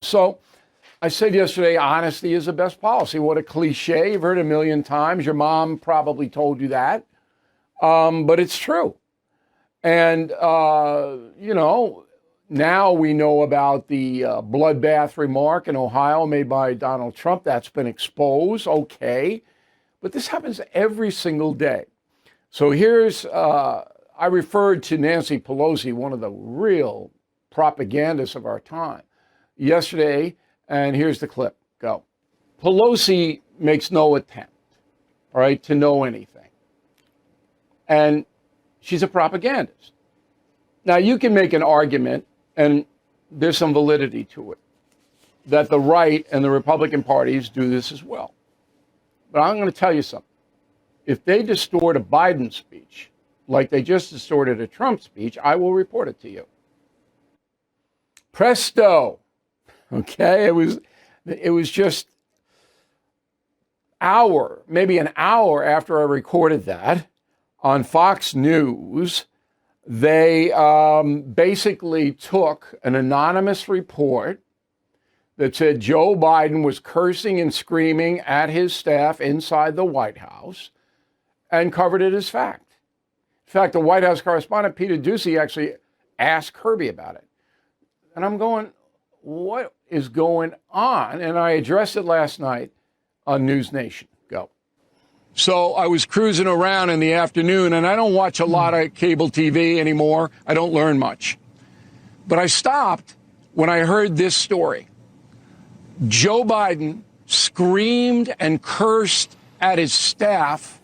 So I said yesterday, honesty is the best policy. What a cliche. You've heard it a million times. Your mom probably told you that. But it's true. And, now we know about the bloodbath remark in Ohio made by Donald Trump. That's been exposed. Okay. But this happens every single day. So I referred to Nancy Pelosi, one of the real propagandists of our time, yesterday, and here's the clip. Go. Pelosi makes no attempt, all right, to know anything. And she's a propagandist. Now, you can make an argument, and there's some validity to it, that the right and the Republican parties do this as well. But I'm going to tell you something. If they distort a Biden speech like they just distorted a Trump speech, I will report it to you. Presto. Okay, it was just maybe an hour after I recorded that on Fox News. They basically took an anonymous report that said Joe Biden was cursing and screaming at his staff inside the White House and covered it as fact. In fact, the White House correspondent, Peter Doocy, actually asked Kirby about it. And I'm going, what is going on? And I addressed it last night on News Nation. Go. So I was cruising around in the afternoon, and I don't watch a lot of cable TV anymore. I don't learn much. But I stopped when I heard this story. Joe Biden screamed and cursed at his staff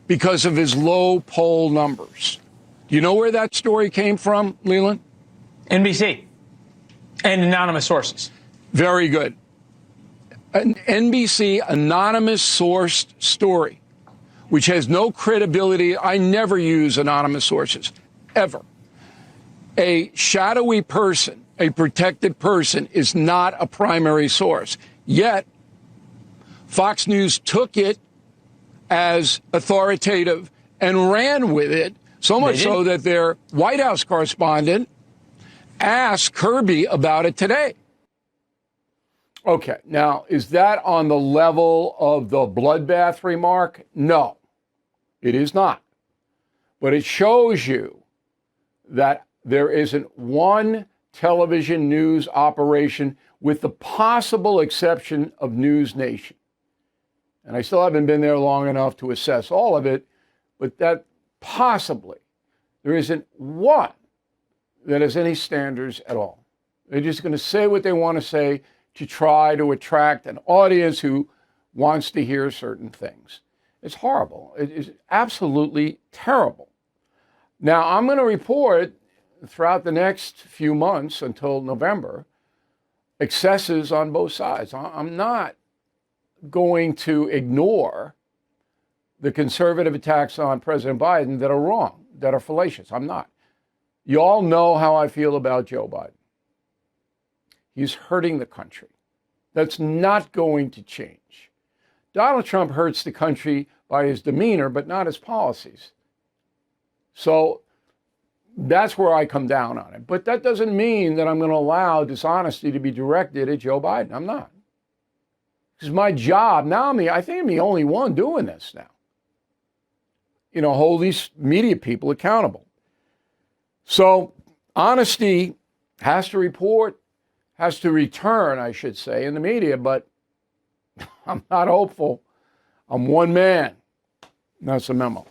because of his low poll numbers. Do you know where that story came from, Leland? NBC and anonymous sources. Very good. An NBC anonymous sourced story, which has no credibility. I never use anonymous sources, ever. A shadowy person, a protected person, is not a primary source. Yet, Fox News took it as authoritative and ran with it, so much so that their White House correspondent asked Kirby about it today. Okay, now, is that on the level of the bloodbath remark? No, it is not. But it shows you that there isn't one television news operation, with the possible exception of News Nation. And I still haven't been there long enough to assess all of it, but that possibly there isn't one that has any standards at all. They're just going to say what they want to say to try to attract an audience who wants to hear certain things. It's horrible. It is absolutely terrible. Now, I'm going to report throughout the next few months until November excesses on both sides. I'm not going to ignore the conservative attacks on President Biden that are wrong, that are fallacious. I'm not. You all know how I feel about Joe Biden. He's hurting the country. That's not going to change. Donald Trump hurts the country by his demeanor, but not his policies. So that's where I come down on it. But that doesn't mean that I'm going to allow dishonesty to be directed at Joe Biden. I'm not. Because my job, now I think I'm the only one doing this now. Hold these media people accountable. So honesty has to return, I should say, in the media, but I'm not hopeful. I'm one man. That's a memo.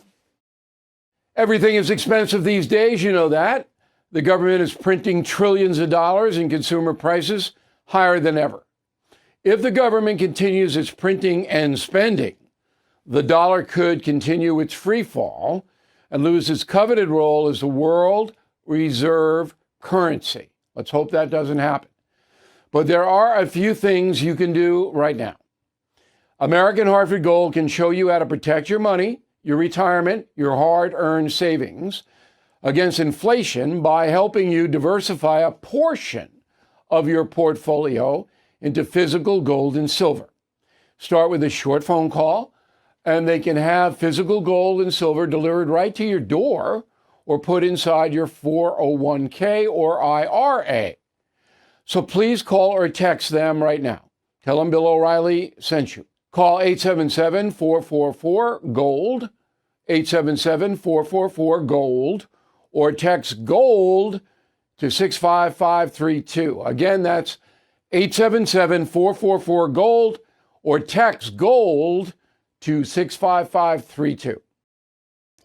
Everything is expensive these days, you know that. The government is printing trillions of dollars and consumer prices higher than ever. If the government continues its printing and spending, the dollar could continue its free fall and lose its coveted role as the world reserve currency. Let's hope that doesn't happen. But there are a few things you can do right now. American Hartford Gold can show you how to protect your money, your retirement, your hard-earned savings against inflation by helping you diversify a portion of your portfolio into physical gold and silver. Start with a short phone call, and they can have physical gold and silver delivered right to your door or put inside your 401k or IRA. So please call or text them right now. Tell them Bill O'Reilly sent you. Call 877-444-GOLD, 877-444-GOLD, or text GOLD to 65532. Again, that's 877-444-GOLD, or text GOLD to 65532.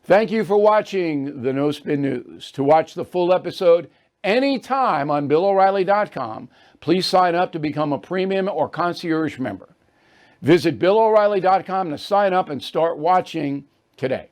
Thank you for watching the No Spin News. To watch the full episode anytime on BillO'Reilly.com, please sign up to become a premium or concierge member. Visit BillO'Reilly.com to sign up and start watching today.